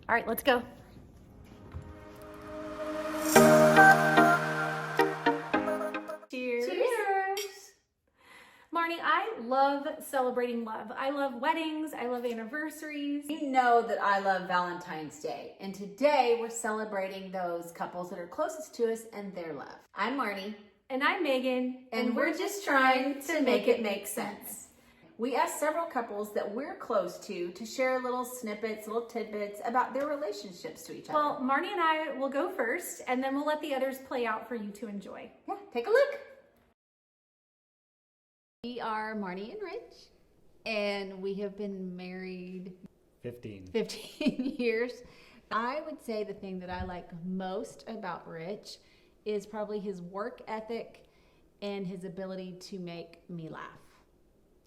All right, let's go. Cheers. Cheers. Marnie, I love celebrating love. I love weddings. I love anniversaries. You know that I love Valentine's Day. And today we're celebrating those couples that are closest to us and their love. I'm Marnie. And I'm Megan. And we're just trying to make it make sense. We asked several couples that we're close to share little snippets, little tidbits about their relationships to each other. Well, Marnie and I will go first, and then we'll let the others play out for you to enjoy. Yeah, take a look. We are Marnie and Rich, and we have been married 15 years. I would say the thing that I like most about Rich is probably his work ethic and his ability to make me laugh,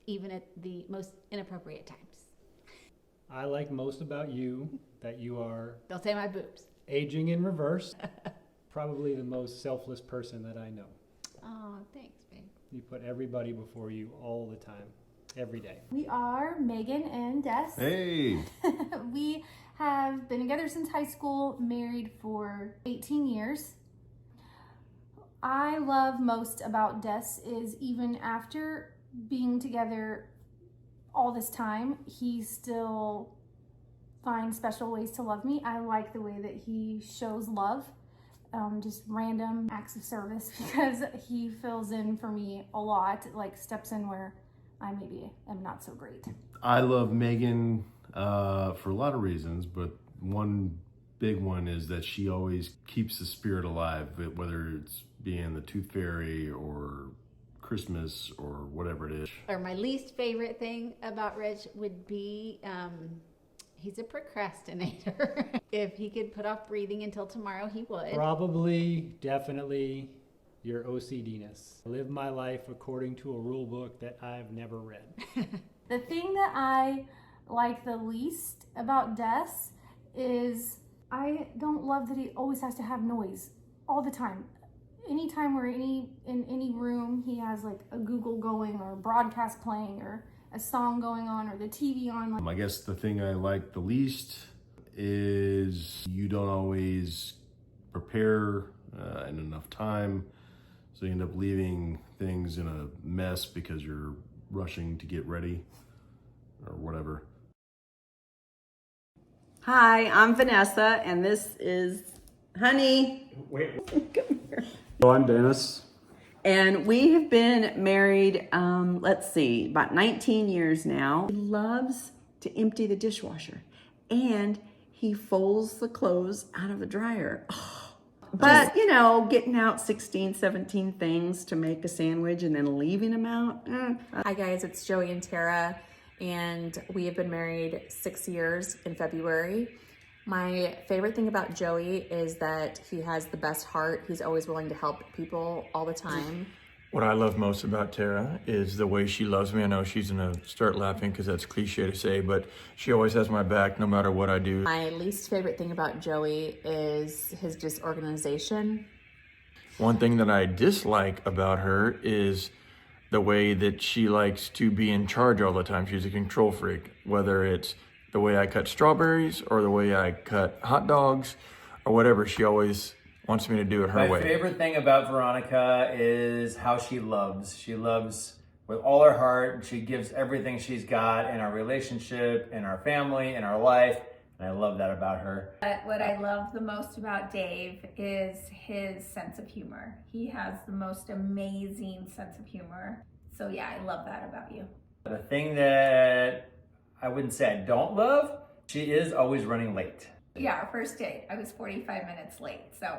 even at the most inappropriate times. I like most about you that you are Don't say my boobs. aging in reverse. Probably the most selfless person that I know. Oh, thanks, babe. You put everybody before you all the time, every day. We are Megan and Des. Hey! We have been together since high school, married for 18 years. I love most about Des is even after being together all this time, he still finds special ways to love me. I like the way that he shows love, just random acts of service, because he fills in for me a lot, like steps in where I maybe am not so great. I love Megan for a lot of reasons, but one big one is that she always keeps the spirit alive, whether it's being the Tooth Fairy or Christmas or whatever it is. Or my least favorite thing about Rich would be he's a procrastinator. If he could put off breathing until tomorrow, he would. Probably, definitely your OCD-ness. I live my life according to a rule book that I've never read. The thing that I like the least about Des is I don't love that he always has to have noise all the time. Anytime we're in any room, he has like a Google going or a broadcast playing or a song going on or the TV on. I guess the thing I like the least is you don't always prepare in enough time, so you end up leaving things in a mess because you're rushing to get ready or whatever. Hi, I'm Vanessa, and this is Honey. Wait. Come here. I'm Dennis. And we have been married, about 19 years now. He loves to empty the dishwasher, and he folds the clothes out of the dryer. But, getting out 16, 17 things to make a sandwich and then leaving them out. Hi guys, it's Joey and Tara, and we have been married 6 years in February. My favorite thing about Joey is that he has the best heart. He's always willing to help people all the time. What I love most about Tara is the way she loves me. I know she's gonna start laughing because that's cliche to say, but she always has my back no matter what I do. My least favorite thing about Joey is his disorganization. One thing that I dislike about her is the way that she likes to be in charge all the time. She's a control freak, whether it's the way I cut strawberries or the way I cut hot dogs or whatever. She always wants me to do it her way. My favorite thing about Veronica is how she loves. She loves with all her heart. She gives everything she's got in our relationship, in our family, in our life. And I love that about her. What I love the most about Dave is his sense of humor. He has the most amazing sense of humor. So yeah, I love that about you. The thing that I wouldn't say I don't love, she is always running late. Yeah, our first date, I was 45 minutes late. So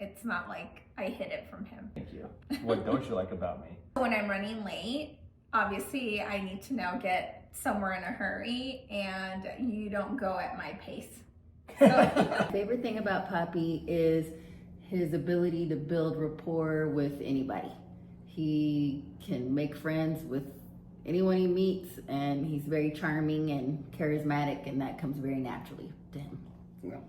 it's not like I hid it from him. Thank you. What don't you like about me? When I'm running late, obviously I need to now get somewhere in a hurry, and you don't go at my pace. My favorite thing about Poppy is his ability to build rapport with anybody. He can make friends with anyone he meets, and he's very charming and charismatic, and that comes very naturally to him. No.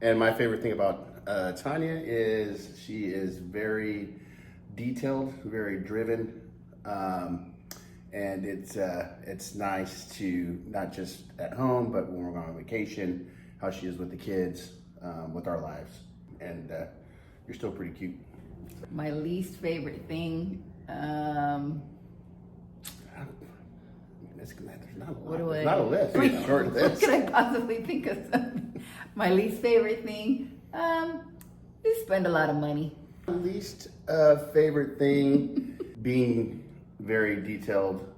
And my favorite thing about Tanya is she is very detailed, very driven, and it's nice to, not just at home, but when we're going on vacation, how she is with the kids, with our lives. And you're still pretty cute. My least favorite thing, there's not a lot. What do There's I- not a list. It's a short what list. could I possibly think of something? My least favorite thing, we spend a lot of money. Least favorite thing, being very detailed.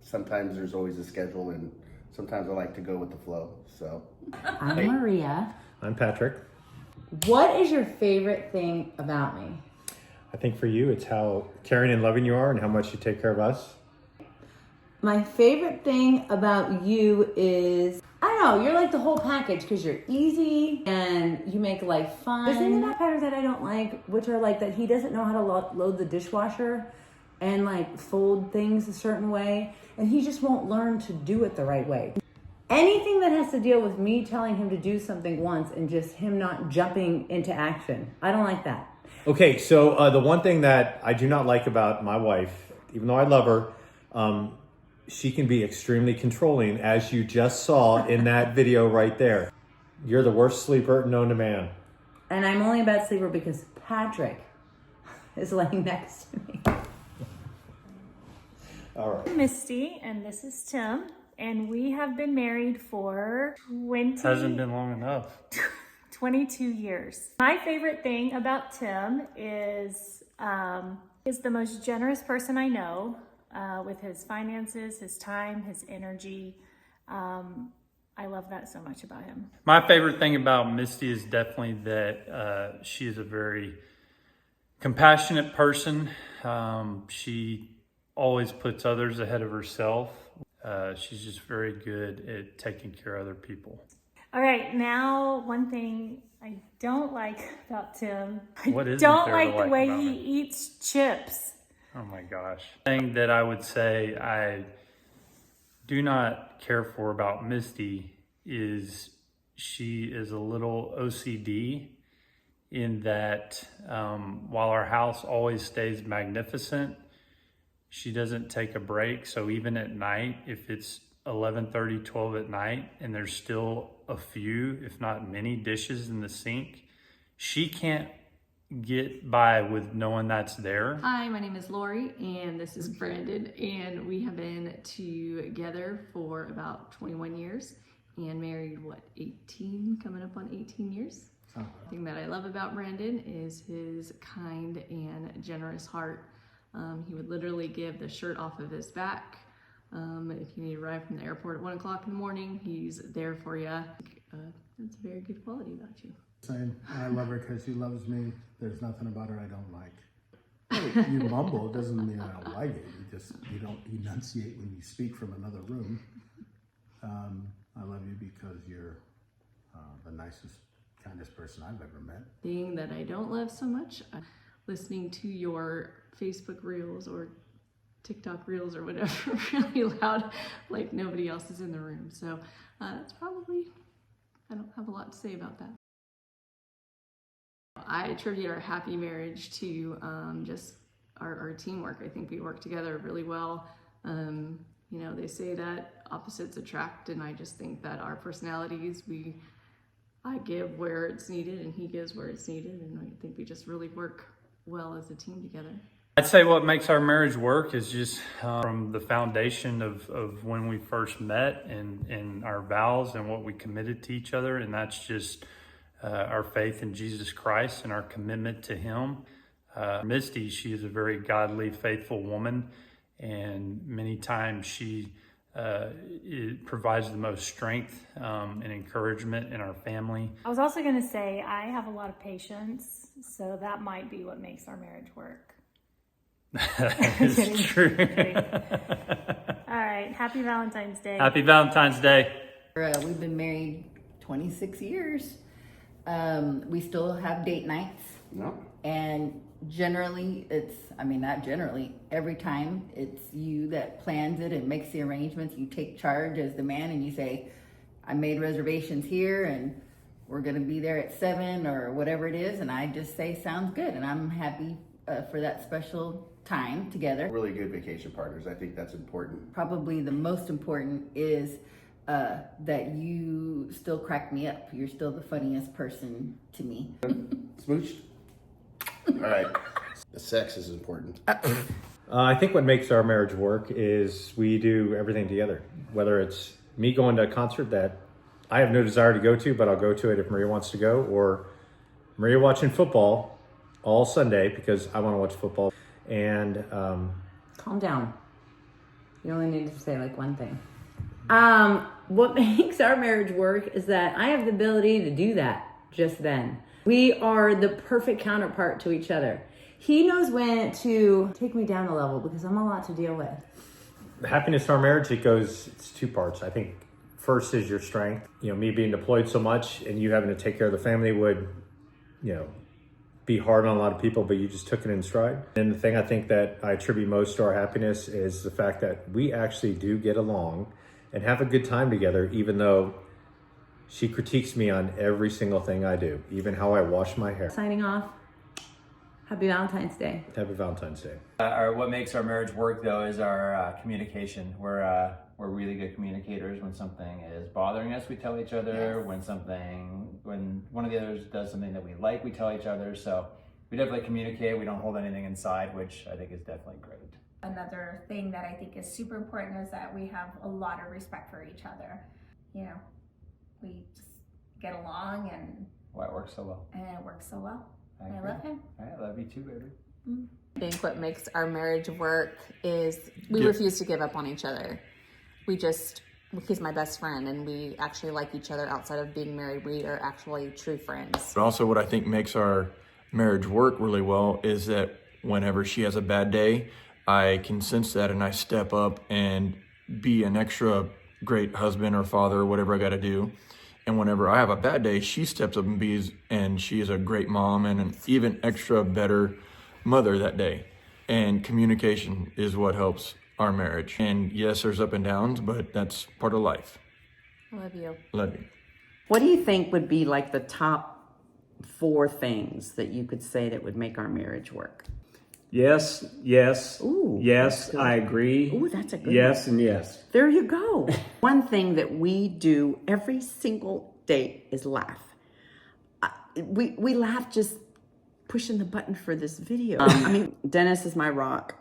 Sometimes there's always a schedule, and sometimes I like to go with the flow. So I'm Maria. I'm Patrick. What is your favorite thing about me? I think for you, it's how caring and loving you are and how much you take care of us. My favorite thing about you is, I don't know, you're like the whole package because you're easy and you make life fun. There's things about Patrick that I don't like, which are like that he doesn't know how to load the dishwasher and like fold things a certain way, and he just won't learn to do it the right way. Anything that has to deal with me telling him to do something once and just him not jumping into action, I don't like that. Okay, so the one thing that I do not like about my wife, even though I love her, she can be extremely controlling, as you just saw in that video right there. You're the worst sleeper known to man. And I'm only a bad sleeper because Patrick is laying next to me. All right. I'm Misty, and this is Tim, and we have been married for Hasn't been long enough. 22 years. My favorite thing about Tim is the most generous person I know, with his finances, his time, his energy. I love that so much about him. My favorite thing about Misty is definitely that she is a very compassionate person. She always puts others ahead of herself. She's just very good at taking care of other people. All right, now one thing I don't like about Tim. What I isn't don't there to like the like way about he him? eats chips. Oh my gosh. Thing that I would say I do not care for about Misty is she is a little OCD in that while our house always stays magnificent, she doesn't take a break. So even at night, if it's 11:30, 12 at night, and there's still a few, if not many dishes in the sink, she can't get by with knowing that's there. Hi, my name is Lori, and this is Brandon, and we have been together for about 21 years and married, 18, coming up on 18 years. The thing that I love about Brandon is his kind and generous heart. He would literally give the shirt off of his back. If you need to arrive from the airport at 1 o'clock in the morning, he's there for you. That's a very good quality about you. Same. I love her because she loves me. There's nothing about her I don't like. You mumble doesn't mean I don't like it. You don't enunciate when you speak from another room. I love you because you're the nicest, kindest person I've ever met. Thing that I don't love so much, listening to your Facebook reels or TikTok reels or whatever really loud, like nobody else is in the room. So that's probably, I don't have a lot to say about that. I attribute our happy marriage to just our teamwork. I think we work together really well. You know, they say that opposites attract, and I just think that our personalities, I give where it's needed and he gives where it's needed, and I think we just really work well as a team together. I'd say what makes our marriage work is just from the foundation of when we first met and our vows and what we committed to each other, and that's just our faith in Jesus Christ and our commitment to him. Misty, she is a very godly, faithful woman, and many times she provides the most strength and encouragement in our family. I was also going to say I have a lot of patience, so that might be what makes our marriage work. That is true. All right, happy Valentine's Day. Happy Valentine's Day. We've been married 26 years. We still have date nights. No. And generally, every time it's you that plans it and makes the arrangements. You take charge as the man and you say, I made reservations here and we're going to be there at 7 or whatever it is. And I just say, sounds good. And I'm happy for that special time together. Really good vacation partners. I think that's important. Probably the most important is that you still crack me up. You're still the funniest person to me. Smooched? All right. The sex is important. I think what makes our marriage work is we do everything together. Whether it's me going to a concert that I have no desire to go to, but I'll go to it if Maria wants to go, or Maria watching football all Sunday because I want to watch football. And calm down. You only need to say like one thing. What makes our marriage work is that I have the ability to do that just then. We are the perfect counterpart to each other. He knows when to take me down a level because I'm a lot to deal with. the happiness in our marriage, it's two parts. I think first is your strength. You know, me being deployed so much and you having to take care of the family would, you know, be hard on a lot of people, but you just took it in stride. And the thing I think that I attribute most to our happiness is the fact that we actually do get along and have a good time together, even though she critiques me on every single thing I do, even how I wash my hair. Signing off. Happy Valentine's Day. Happy Valentine's Day. What makes our marriage work, though, is our communication. We're really good communicators. When something is bothering us, we tell each other. Yes. When one of the others does something that we like, we tell each other. So we definitely communicate. We don't hold anything inside, which I think is definitely great. Another thing that I think is super important is that we have a lot of respect for each other. You know, we just get along and Why it works so well. it works so well. I agree. love him. I love you too, baby. I think what makes our marriage work is we refuse to give up on each other. He's my best friend and we actually like each other outside of being married. We are actually true friends. But also what I think makes our marriage work really well is that whenever she has a bad day, I can sense that and I step up and be an extra great husband or father or whatever I got to do. And whenever I have a bad day, she steps up and she is a great mom and an even extra better mother that day. And communication is what helps our marriage. And yes, there's up and downs, but that's part of life. I love you. Love you. What do you think would be like the top 4 things that you could say that would make our marriage work? Yes. Ooh, yes, I agree. Ooh, that's a good yes one. and yes. There you go. One thing that we do every single day is laugh. We laugh just pushing the button for this video. I mean, Dennis is my rock,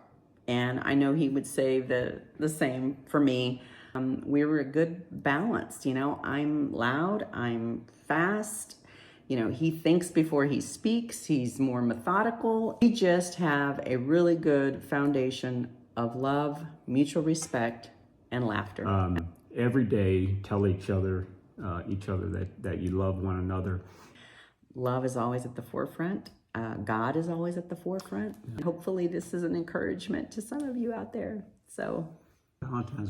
and I know he would say the same for me. We were a good balance, you know. I'm loud, I'm fast. You know, he thinks before he speaks. He's more methodical. We just have a really good foundation of love, mutual respect, and laughter. Every day, tell each other that you love one another. Love is always at the forefront. God is always at the forefront. Hopefully this is an encouragement to some of you out there. So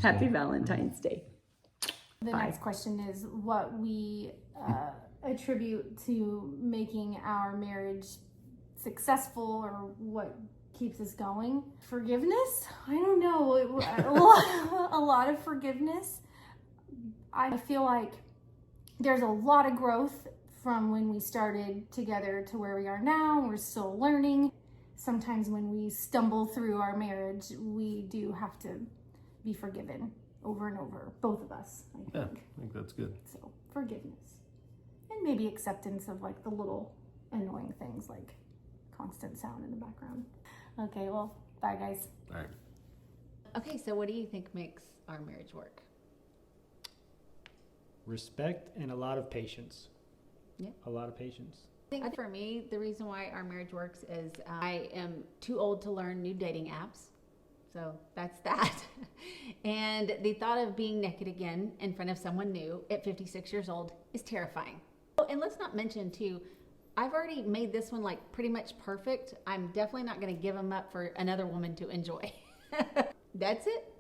happy Valentine's Day. The next question is what we attribute to making our marriage successful or what keeps us going. Forgiveness? I don't know. A lot of forgiveness. I feel like there's a lot of growth from when we started together to where we are now. We're still learning. Sometimes when we stumble through our marriage, we do have to be forgiven over and over, both of us, I think. Yeah, I think that's good. So, forgiveness. And maybe acceptance of like the little annoying things like constant sound in the background. Okay, well, bye guys. All right. Okay, so what do you think makes our marriage work? Respect and a lot of patience. Yeah. A lot of patience. I think for me, the reason why our marriage works is I am too old to learn new dating apps. So that's that. And the thought of being naked again in front of someone new at 56 years old is terrifying. Oh, and let's not mention too, I've already made this one like pretty much perfect. I'm definitely not going to give him up for another woman to enjoy. That's it.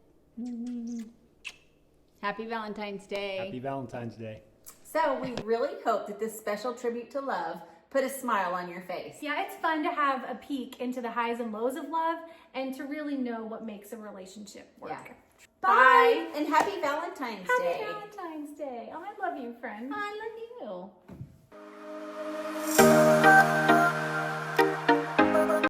Happy Valentine's Day. Happy Valentine's Day. So we really hope that this special tribute to love put a smile on your face. Yeah, it's fun to have a peek into the highs and lows of love and to really know what makes a relationship work. Yeah. Bye. And happy Valentine's Day. Happy Valentine's Day. Oh, I love you, friend. I love you.